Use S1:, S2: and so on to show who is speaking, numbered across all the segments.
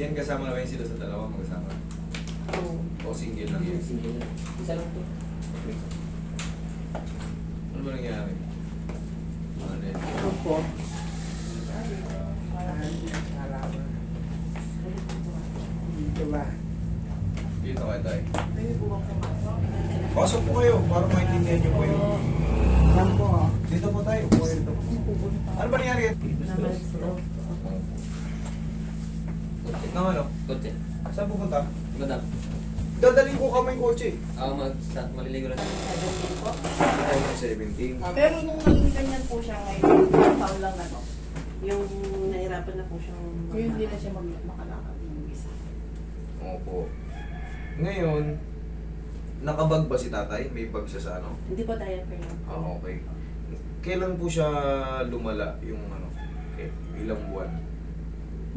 S1: Yan kasama na ba yun sila sa dalawa magkasama?
S2: Oo.
S1: O single lang yan?
S2: Sige lang. Isa lang to.
S1: Ano ba nangyari? Ano yan?
S2: Ano po?
S3: Dito ba?
S1: Dito kayo tayo.
S2: Pwede po bang pumasok?
S1: Pasok po kayo para maintindihan niyo po yung...
S3: Yan po.
S1: Dito po tayo. Po kayo dito. Ano ba nangyari?
S2: Naman stroke.
S1: Nang ano?
S2: Kotse.
S1: Saan pupunta?
S2: Madam.
S1: Dadalhin ko kamay kotse.
S2: Maliligo lang.
S4: 17 po.
S1: Ay, 17.
S4: Pero nung naging ganyan po siya ngayon, taon lang ano, yung nahirapan na po siyang
S5: Yung hindi na siya makalakad ng isa.
S1: Opo. Ngayon, nakabag ba si tatay? May bag siya sa ano?
S4: Hindi po diaper lang.
S1: Ah, okay. Kailan po siya lumala yung ano? Okay. Ilang buwan?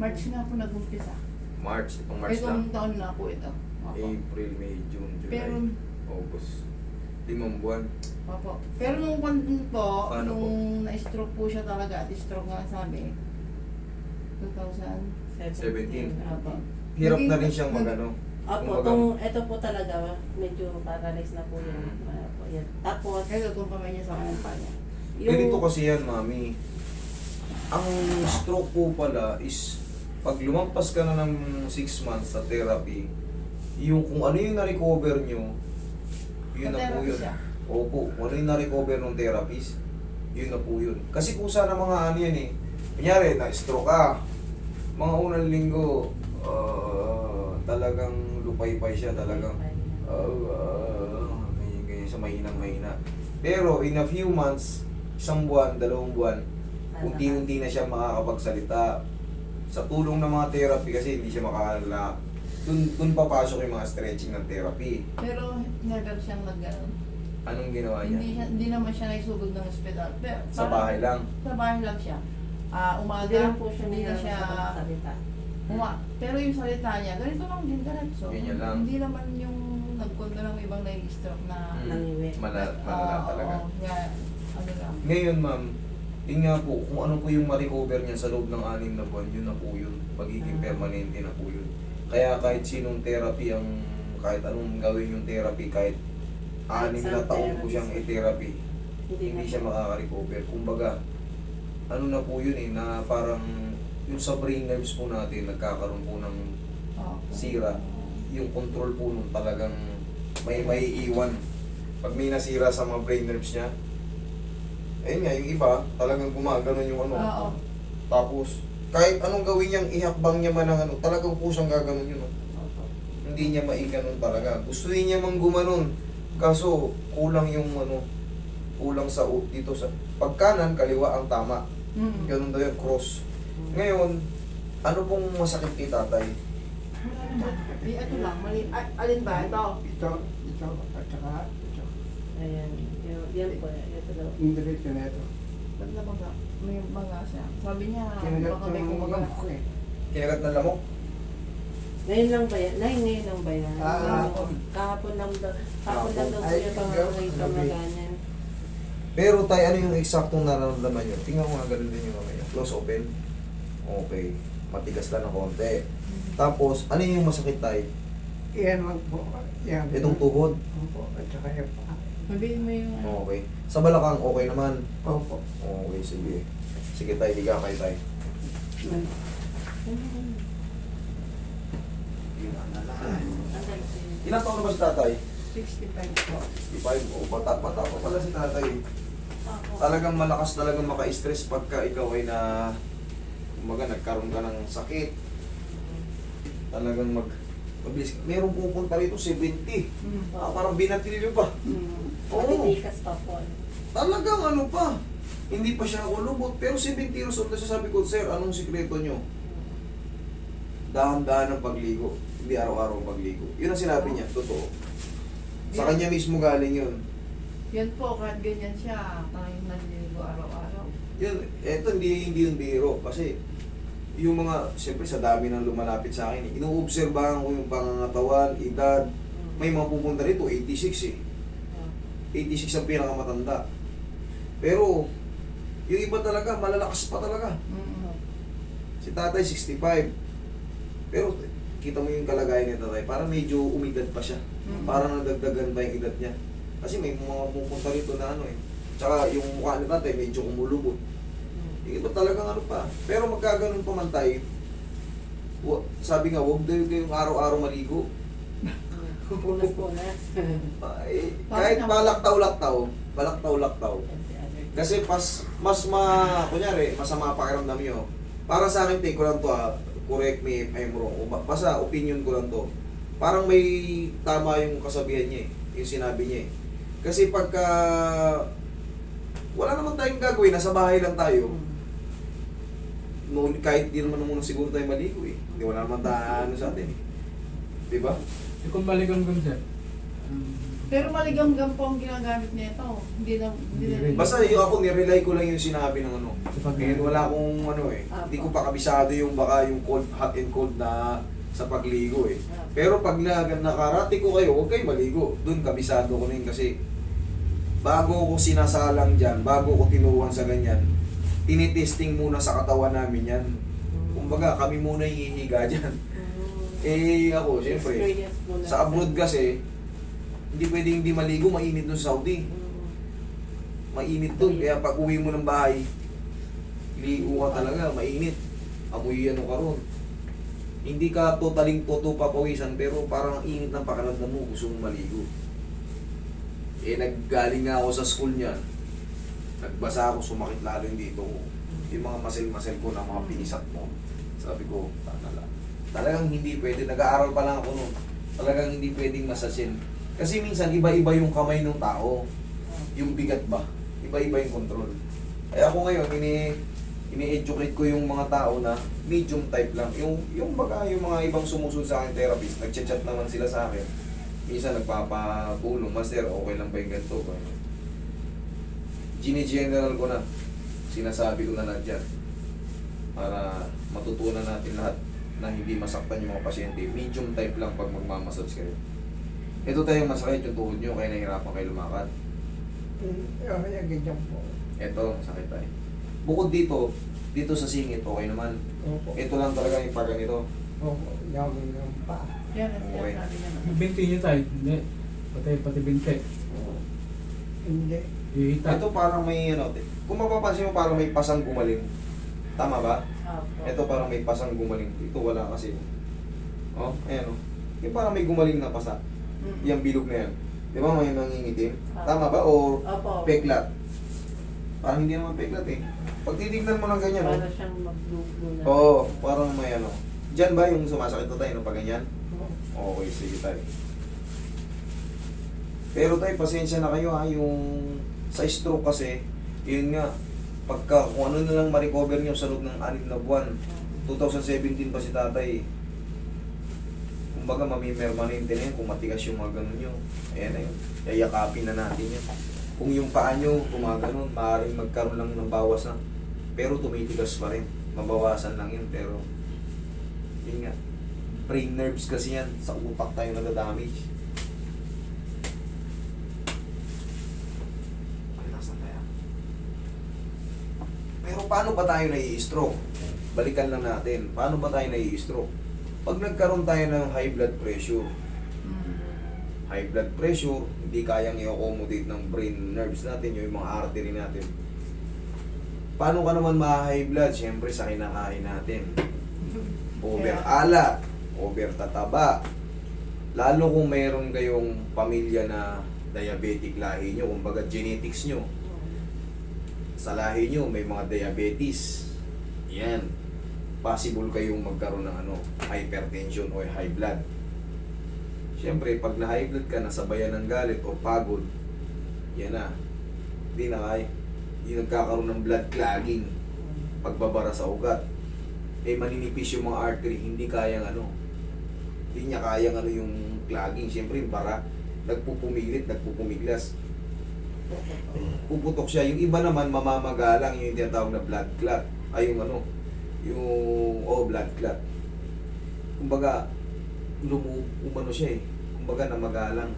S5: March nga po nag-umpisa.
S1: March. Itong March lang.
S5: Itong taon na po ito. Opo.
S1: April, May, June, July,
S5: Pero,
S1: August. 5 buwan.
S5: opo. Pero nung kwan po,
S1: Paano
S5: nung na-stroke po siya talaga, at stroke nga sabi, 2000.
S1: 17.
S5: Opo.
S1: Hirap na rin siyang magano.
S4: Opo, ito po talaga, medyo paralyzed na po yung, po yan. Tapos,
S5: Ito itong kamay niya sa kanan pa niya.
S1: Ganito kasi yan, mami. Ang stroke po pala is pag lumampas ka na ng 6 months sa therapy, yung kung ano yung na-recover nyo, yun na po
S5: Na-therapy
S1: yun.
S5: siya?
S1: Opo, kung ano yung na-recover ng therapist, yun na po yun. Kasi kung sana mga ano yan eh, kunyari, na-stroke ka, mga unang linggo, talagang lupay-pay siya, talagang ganyan sa mahinang-mahina. Pero in a few months, 1 buwan, 2 buwan, unti-unti na siya makakapagsalita. Sa tulong ng mga therapy kasi hindi siya makakala. Dun papasok yung mga stretching ng therapy.
S5: Pero never siyang nag-ganon.
S1: Anong ginawa niya?
S5: Hindi naman siya naisugod ng ospital. Pero,
S1: Sa bahay lang.
S5: Sa bahay lang siya. Umaga,
S4: hindi lang po siya
S5: hindi na
S4: nahirapan
S5: siya
S4: sa pagsalita.
S5: Pero yung salita niya, ganito lang din diretso.
S1: Ganyan lang.
S5: Hindi naman yung nagkonto ng ibang nai-stroke na
S4: Nangiwi.
S1: Malala talaga.
S5: Oo, ano lang.
S1: Ngayon ma'am, yun nga po, kung ano po yung ma-recover niya sa loob ng 6 na buwan, yun na po yun. Magiging permanente na po yun. Kaya kahit sinong therapy ang, kahit anong gawin yung therapy, kahit 6 na taon po siyang i-therapy, hindi siya makaka-recover. Kumbaga, ano na po yun eh, na parang yung sa brain nerves po natin, nagkakaroon po ng
S5: Oo.
S1: sira. Yung control po nung talagang may iwan. Pag may nasira sa mga brain nerves niya, ayun nga, yung iba, talagang gumaganon yung ano.
S5: Oo.
S1: Tapos, kahit anong gawin niyang ihakbang niya man ng ano, talagang pusang gaganon yun. No? Hindi niya maiganon talaga. Gustuin niya mang gumanon. Kaso, kulang yung ano, kulang sa dito sa pagkanan, kaliwa ang tama. Ganun daw yung cross. Ngayon, ano pong masakit kay tatay?
S5: Ito lang, mali. Alin ba? Ito.
S3: Ito, at saka ito.
S4: Ayan, yan po, ito daw.
S3: Yung diretso na ito.
S5: Ba't na baga? May baga siya. Sabi niya,
S3: Kinagat
S5: baka may
S3: ng
S5: kumaga.
S3: mga ko eh.
S1: Kinagat ng lamok?
S4: Ngayon lang ba yan? Ngayon lang ba yan?
S3: Kahapon.
S4: Kahapon lang daw. Kahapon lang daw
S3: Ay,
S4: siya pang nakita na ganyan.
S1: Pero tayo, ano yung eksaktong nararamdaman nyo? Tingnan ko nga ganun din yung mamaya. Close open. Okay. Matigas lang ng konti. Tapos, ano yung masakit tayo?
S3: Iyan lang po. Yan.
S1: Itong tuhod.
S3: Opo, at saka yung pa.
S5: Sabihin mo yung
S1: Okay. Sa balakang, okay naman.
S3: Opo.
S1: Okay, sige. Sige tayo, higa kayo tayo. Ilang taon na ba si tatay?
S5: 65 po.
S1: 65. O, bata-bata pa pala si tatay. Talagang malakas talagang maka-stress pagka ikaw ay na kumbaga nagkaroon ka ng sakit. Talagang mabilis. Meron pupunta rito 70. Parang binatilyo pa. Oo.
S4: Matitikas pa po.
S1: Talagang ano pa. Hindi pa siya ulubot. Pero 70 years old na siya. Sabi ko, sir, anong sikreto nyo? Dahan-dahan ng pagligo. Hindi araw-araw ang pagligo. Yun ang sinabi niya. Totoo. Sa kanya mismo galing yun.
S5: Yan po, kahit ganyan siya, tayo naliligo araw-araw.
S1: Yun, eto hindi yung biro. Kasi yung mga, siyempre sa dami ng lumalapit sa akin, inuobserbahan ko yung pangangatawan, edad. May mga pupunta rito, 86 eh. 86 ang pinakamatanda. Pero, yung iba talaga, malalakas pa talaga. Si tatay, 65. Pero kita mo yung kalagayan niya tatay, parang medyo umidad pa siya. Parang nadagdagan pa yung edad niya. Kasi may mga pupunta rito na ano eh. Tsaka yung mukha ni tatay medyo kumulubot. Yung iba talagang ano pa. Pero magkaganon pa man tayo, sabi nga, huwag daw kayong araw-araw maligo.
S4: Punas-punas.
S1: Ay, kahit balaktaw-laktaw. Kasi kunyari, masama pakiramdam nyo. Para sa akin, take ko lang to correct me if I'm wrong. Basta opinion ko lang to. Parang may tama yung kasabihan niya eh, yung sinabi niya eh. Kasi pagka wala naman tayong gagawin, nasa bahay lang tayo, kahit di naman muna siguro tayo maligo eh. Hindi wala naman tayo sa atin eh. Diba?
S6: Kung maligam-gam sir.
S5: Pero maligamgam po ang ginagamit nito. Hindi na
S1: Basta yung ako, nirely ko lang yung sinabi ng ano. Ngayon wala akong ano eh. Hindi ko pa kabisado yung baka yung cold, hot and cold na sa pagligo eh. Pero pag nakarati ko kayo, huwag kayo maligo. Doon kabisado ko na yun kasi bago ko sinasalang dyan, bago ko tinuruan sa ganyan, tinitesting muna sa katawan namin yan. Kumbaga, kami muna hihiga dyan. Eh ako, siyempre, sa abroad kasi, hindi pwedeng hindi maligo, mainit doon sa Saudi. Mainit doon, kaya pag uwi mo ng bahay, ligo ka talaga, mainit. Amoy ano ka ron. Hindi ka totaling papawisan, pero parang init ng pakiramdam mo, gusto mong maligo. Eh, naggaling nga ako sa school niyan. Nagbasa ako, sumakit lalo yung dito ko. Yung mga masel-masel ko na mga pinisat mo. Sabi ko, talagang hindi pwede. Nag-aaral pa lang ako noon. Talagang hindi pwedeng masasin. Kasi minsan, iba-iba yung kamay ng tao. Yung bigat ba? Iba-iba yung control. Kaya ako ngayon, ini-educate ko yung mga tao na medium type lang. Yung mga ibang sumusunod sa akin therapist, nag-chat naman sila sa akin. Minsan nagpapatulong, Master, okay lang ba yung ganito? Gine-general ko na. Sinasabi ko na dyan. Para matutunan natin lahat na hindi masaktan yung mga pasyente. Medium type lang pag magmamassage kayo. Ito tayong masakit yung tuhod nyo, kaya nahihirapan kayo lumakad.
S3: Yung ganyan po.
S1: Ito, masakit tayo. Bukod dito sa singit, okay naman.
S3: Opo.
S1: Ito lang talaga yung pag ganito.
S3: Opo. Yung pa.
S5: Yan ang
S1: Okay.
S5: sinasabi niya.
S6: Yung binti niyo tayo, hindi. Pati binti.
S3: Hindi.
S6: Ihita.
S1: Ito parang may ano, kung mapapansin mo parang may pasang gumaling. Tama ba? Ito parang may pasang gumaling. Ito wala kasi. Oh, ayan oh. Yung parang may gumaling na pasa. Yung bilog na yan. Di ba may nangingitim? Tama ba? O
S4: Opo.
S1: peklat? Parang hindi naman peklat eh. Pag titignan mo ng ganyan,
S4: Para siyang mag-blue na.
S1: Oo, parang may ano. Diyan ba yung sumasakit na tayo no pag ganyan? Okay, sige tayo. Pero tayo, pasensya na kayo ha, yung sa stroke kasi, yun nga, pagka kung ano na lang ma-recover nyo sa loob ng 6 na buwan, 2017 pa si tatay. Kumbaga, mamimermanente na yun kung matigas yung mga ganun nyo. Ayan na yun. Yayakapin na natin yun. Kung yung paa nyo, kumaganon, maaaring magkaroon lang ng bawas na. Pero tumitigas pa rin. Mabawasan lang yun, pero yun nga. Brain nerves kasi yan. Sa utak tayo nagda-damage. Relax na tayo. Pero paano ba tayo nai-stroke? Balikan lang natin. Paano ba tayo nai-stroke? Pag nagkaroon tayo ng high blood pressure, hindi kayang i-accommodate ng brain nerves natin, yung mga artery natin. Paano ka naman ma-high blood? Siyempre sa kinakain natin. Over-alat, over-tataba. Lalo kung mayroon kayong pamilya na diabetic lahi nyo, kumbaga genetics nyo. Sa lahi nyo may mga diabetes. Yan. Possible kayong magkaroon ng hypertension o high blood. Siyempre, pag na-high blood ka, nasabayan ng galit o pagod, yan na. Hindi na kaya. Hindi nagkakaroon ng blood clogging. Pagbabara sa ugat. Eh, maninipis yung mga artery, hindi kayang hindi niya kayang yung clogging. Siyempre, yung bara, nagpupumilit, nagpupumiglas. Puputok siya. Yung iba naman, mamamagalang, yung tinatawag na blood clot. Ay, blood clot. Kumbaga, umano siya eh. Kumbaga namagalang.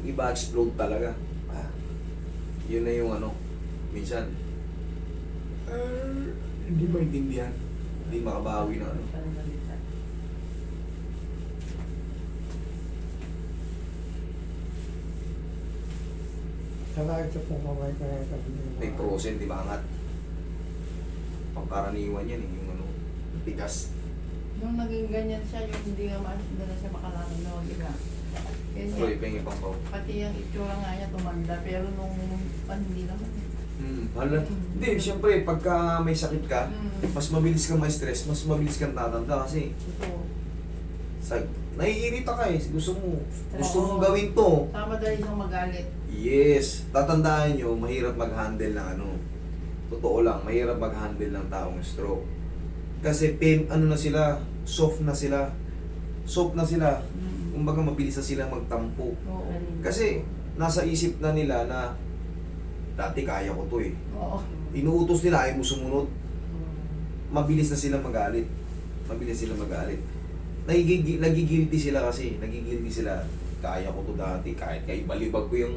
S1: Yung iba explode talaga. Yun na yung minsan. Hindi maintindihan. Hindi makabawi na ano.
S2: Pananalita.
S3: Saka ito po kamay ko na ito.
S1: May prosen, di ba angat? Pangkaraniwan yan eh, yung ano, tigas.
S5: Nung naging ganyan siya, yung hindi nga hindi na siya makalangan na wag na.
S1: So,
S5: Ganyan.
S1: ipeng ipang pao.
S5: Pati yung itsura nga niya tumanda, pero nung hindi naman.
S1: Hala. Hindi, siyempre, pagka may sakit ka, mas mabilis kang ma-stress, mas mabilis kang tatanda kasi
S5: Ito.
S1: naiirita ka eh. Gusto mong gawin to.
S5: Tama dahil siyang magalit.
S1: Yes. Tatandaan nyo, mahirap mag-handle ng ano. Totoo lang, mahirap mag-handle ng taong stroke. Kasi ano na sila, soft na sila. Soft na sila. Kumbaga mabilis na sila magtampo.
S5: Oo.
S1: Kasi nasa isip na nila na dati kaya ko to eh.
S5: Oo.
S1: Inuutos nila ayaw mo sumunod. Mabilis na sila magalit. Mabilis sila magalit. Nagigilty sila kasi. Nagigilty sila. Kaya ko to dati. Kahit kay balibag ko yung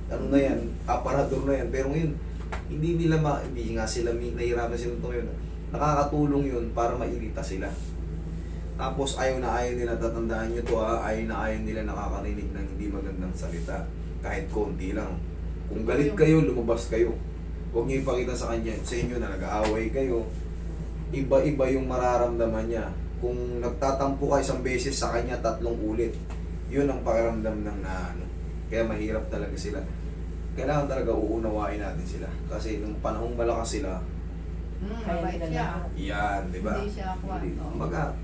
S1: ano na yan, aparador na yan. Pero ngayon, hindi nga sila nahihirapan sila ito ngayon. Nakakatulong yun para mairita sila. Tapos ayaw nila, tatandaan nyo to ha, ayaw nila nakakarinig ng hindi magandang salita. Kahit konti lang. Kung galit kayo, lumabas kayo. Huwag niyo ipakita sa kanya, sa inyo na nag-aaway kayo. Iba-iba yung mararamdaman niya. Kung nagtatampo ka isang beses sa kanya, 3 ulit. Yun ang pakiramdam ng naano. Kaya mahirap talaga sila. Kailangan talaga uunawain natin sila. Kasi nung panahong malakas sila,
S5: Mabait siya.
S1: yan, di ba?
S5: Hindi siya kwan.
S1: Hindi.
S5: Oo.
S1: Kumbaga,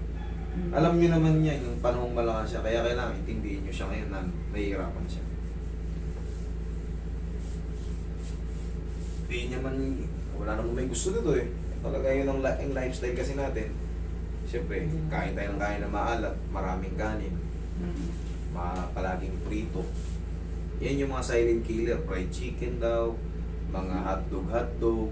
S1: alam niyo naman niya yung panahong malakas siya. Kaya kailangan intindihin niyo siya ngayon na nahihirapan siya. Hindi niya man, wala namang may gusto nito eh. Talaga yun ang lifestyle kasi natin. Siyempre, kain tayo ng kain na maalat, maraming kanin, palaging prito. Yan yung mga silent killer, fried chicken daw, mga hotdog,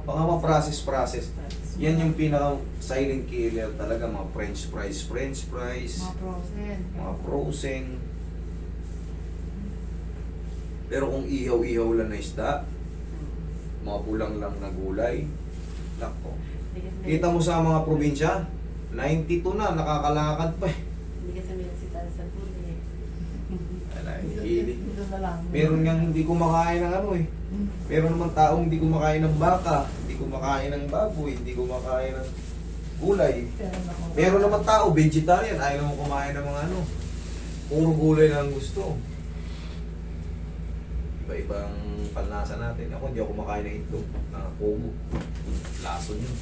S1: mga process. Yan yung pinaka silent killer talaga, mga french fries,
S5: Mga frozen.
S1: mga frozen. Pero kung ihaw-ihaw lang na isda, mga pulang lang na gulay, nako. Kita mo sa mga probinsya, 92 na, nakakalakad pa eh.
S4: Hindi kasi meron si Tansan po eh.
S1: Wala, hilig.
S5: Ito na lang.
S1: Meron ngang hindi kumakain ng ano eh. Meron naman taong hindi kumakain ng baka, hindi kumakain ng baboy, hindi kumakain ng gulay. Meron naman tao, vegetarian, ayaw naman kumain ng mga ano. Puro gulay na ang gusto. Iba-ibang panlasa natin. Ako hindi ako kumakain ng itlog, na pugo. Lason yun.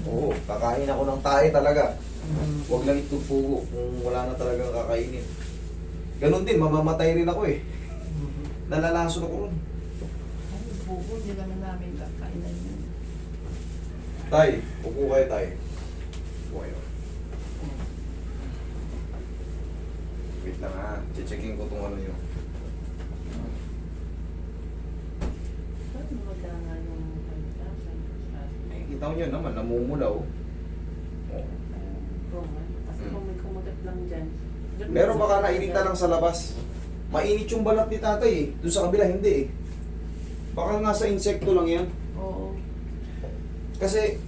S1: Oo, kakain ako ng tae talaga. Huwag lang itlog pugo kung wala na talagang kakainin. Ganon din, mamamatay rin ako eh. Nalalason ako ron.
S5: Ay, buko, hindi naman namin kakainan yun.
S1: Tay, upo kayo tay. Upo kayo. Wait lang ha, checking ko itong ano nyo.
S4: Saan magkanga yung Tansan?
S1: Eh, kita nyo naman, namumulaw. Oh.
S4: Roman. Kasi kung may kumagat lang dyan.
S1: Pero baka nainita lang sa labas. Mainit yung balat ni tatay eh. Doon sa kabila, hindi eh. Baka nga sa insekto lang yan.
S5: Oo.
S1: Kasi,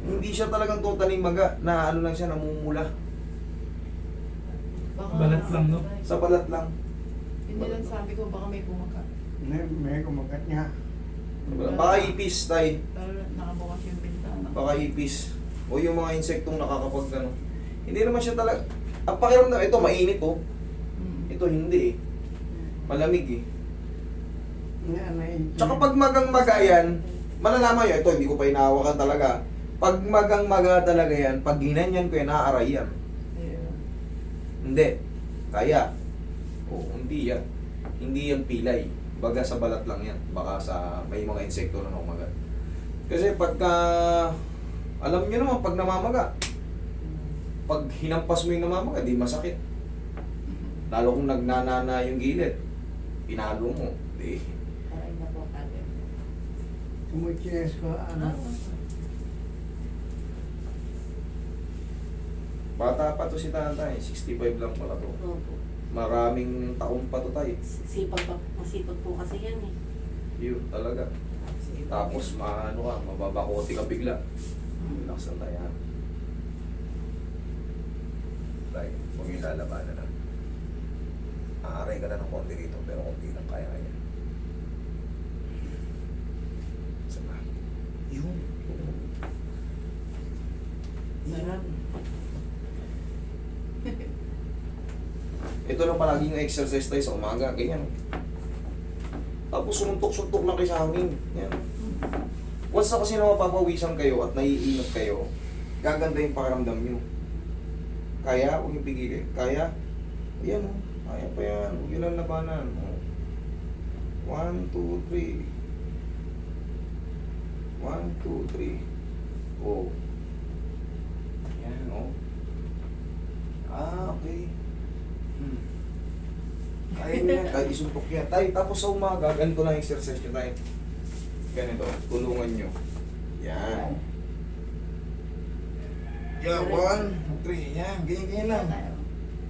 S1: hindi siya talagang totally maga na ano lang siya, namumula.
S5: Baka,
S6: Balat lang, no?
S1: Sa balat lang.
S5: Hindi lang sabi ko, baka may kumakat.
S3: May kumagat niya.
S1: Baka ipis, tay.
S5: Pero nakabukas yung bintana.
S1: Baka ipis. O yung mga insektong nakakapag ano. Hindi naman siya talaga. Ang pakiramdam, ito mainit oh. Ito hindi eh. Malamig eh. Tsaka pag magang-maga yan, malalaman yun, ito hindi ko pa inahawakan talaga. Pag magang-maga talaga yan, pag ginanyan ko yan, naaaray yan.
S5: Yeah.
S1: Hindi. Kaya. Oo, hindi yan. Hindi yan pilay. Baga sa balat lang yan. Baka sa may mga insekto na kumagat. Kasi pagka, alam nyo naman, pag namamaga, pag hinampas mo yung namamaga, di masakit. Lalo kung nagnanana yung gilid, pinalo mo, di.
S4: Aray na po kagad.
S3: Sumuchines ko, ano,
S1: Bata pa to si tatay, 65 lang pala to.
S4: Opo.
S1: Maraming taon pa to tayo.
S4: Masipag po kasi yan eh.
S1: Yun, talaga.
S5: Sige.
S1: Tapos maano ka, mababakote ka bigla. Relax lang tayo. Ha? Tayo, huwag yung lalabanan na. Aaray ka na ng konti dito, pero konti lang kaya kaya. Sama. Yun.
S4: Sarap.
S1: Ito lang palagi yung exercise tayo sa umaga, ganyan. Tapos sumuntok-suntok lang kayo sa hangin. Yan. Once na kasi na mapapawisan kayo at naiinot kayo, gaganda yung pakiramdam nyo. Kaya, huwag yung pigilin. Kaya, ayan o. Kaya pa yan. Huwag yun lang labanan. 1, 2, 3. 1, 2, 3. Oh. Yan o. Okay. Kaya nyo yan, kahit isuntok yan. Tayo, tapos sa umaga, ganito lang exercise nyo tayo. Ganito, tulungan nyo. Yan. Yan, 1, 3, yan, ganyan lang.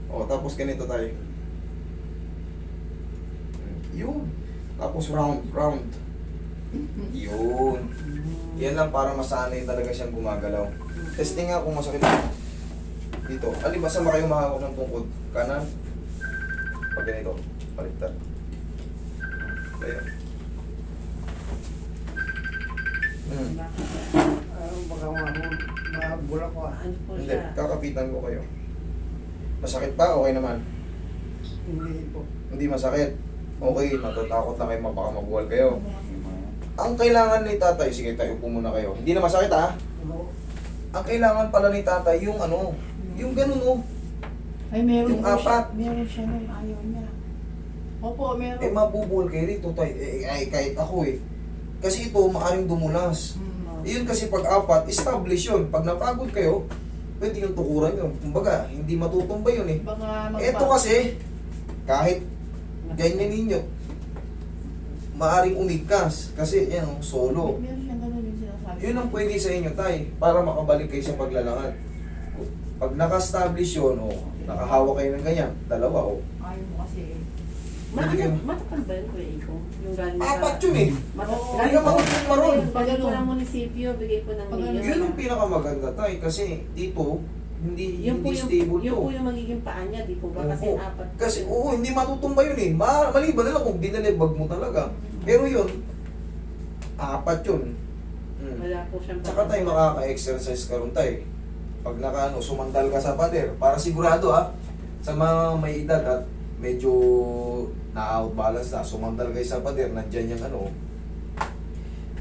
S1: O, tapos ganito tayo. Yun. Tapos round. Yun. Yan lang para masanay talaga siyang gumagalaw. Testing nga kung masakit dito. Alibasa ba kayo mahawak ng tungkod? Kanan. Pag ganito, baliktad. Kaya.
S3: Baka mabulak ko.
S4: Ano po
S1: Hindi,
S4: siya?
S1: kakapitan ko kayo. Masakit pa? Okay naman.
S3: Hindi po.
S1: Hindi masakit. Okay, natatakot na kayo, baka mabuwal kayo. Ang kailangan ni tatay, sige tayo upo muna kayo. Hindi na masakit ha?
S3: Ano?
S1: Ang kailangan pala ni tatay, yung ano, yung ganun oh.
S5: Ay, meron
S1: Yung
S5: po siya.
S1: apat.
S5: Meron siya nun, ayaw niya. Opo, meron.
S1: Eh mabubuwal kayo rito tay. Ay, kahit ako eh. Kasi ito, maaaring dumulas. Yun kasi pag apat, establish yun. Pag napagod kayo, pwede yung tukuran yun. Kumbaga, hindi matutumba yun eh.
S5: Baka
S1: Ito kasi, kahit ganyan ninyo, maaring umigkas. Kasi yan, oh, solo.
S5: Meron siya ganun yung sinasabi.
S1: Yun ang pwede sa inyo, tay, para makabalik kayo sa paglalakad. Pag naka-establish yun, oh, nakahawak kayo ng ganyan, dalawa, oh.
S5: Ayaw mo kasi.
S1: Hindi kayo-
S4: Matakal ba yun, Kuya Iko? Yung galing sa...
S1: Apat yun eh.
S5: Oo.
S1: Hindi ka makapag maroon.
S4: Pag ito ng munisipyo, bigay po ng
S5: Pag ano,
S4: milyon.
S1: Yun ang pinakamaganda, tay, kasi dito, hindi
S4: Yung po
S1: hindi
S4: yung,
S1: stable
S4: yung
S1: to.
S4: po yung magiging paa niya, di po ba? Kasi
S1: Oo.
S4: apat.
S1: Kasi, oo, hindi matutumba yun eh. Maliban na lang kung dinalibag mo talaga. Pero yun, apat yun.
S4: Wala po siyang
S1: Tsaka tayo makaka-exercise ka rin tayo. Pag nakaano, sumandal ka sa pader, para sigurado sa mga may edad at medyo na-outbalance na, sumandal kayo sa pader, nandyan yung ano,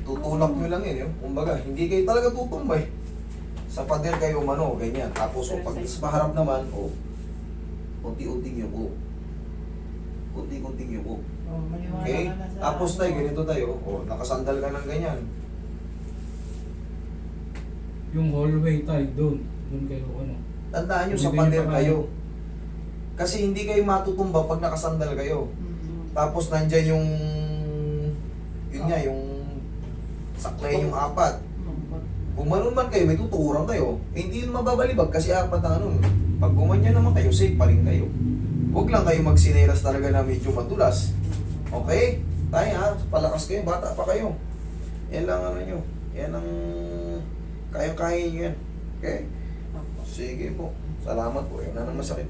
S1: tutulak nyo lang yun. Kumbaga, hindi kayo talaga tutumbay. Sa pader kayo umano, ganyan. Tapos, pag sa paharap naman, unti-unting yung po. Unti-unting yung po.
S5: Oh, maniwala
S1: Okay?
S5: ka na sa...
S1: Tapos tayo, ganito tayo. Nakasandal ka ng ganyan.
S6: Yung hallway tayo doon. Doon kayo ano.
S1: Tandaan nyo,
S6: Hindi
S1: sa
S6: kayo
S1: pader
S6: pa-
S1: kayo. Kasi hindi kayo matutumba pag nakasandal kayo. Tapos nandyan yung... Yun nga, yung... Saklay yung apat. Gumanon man kayo, may tuturan kayo. Eh, hindi yun mababalibag kasi apat ang ano. Pag gumanyan naman kayo, safe pa rin kayo. Huwag lang kayo magsinelas talaga na medyo madulas. Okay? Tayo palakas kayo, bata pa kayo. Yan lang ano nyo. Yan ang... Kaya-kaya nyo yan. Okay? Sige po. Salamat po. Yun na masakit.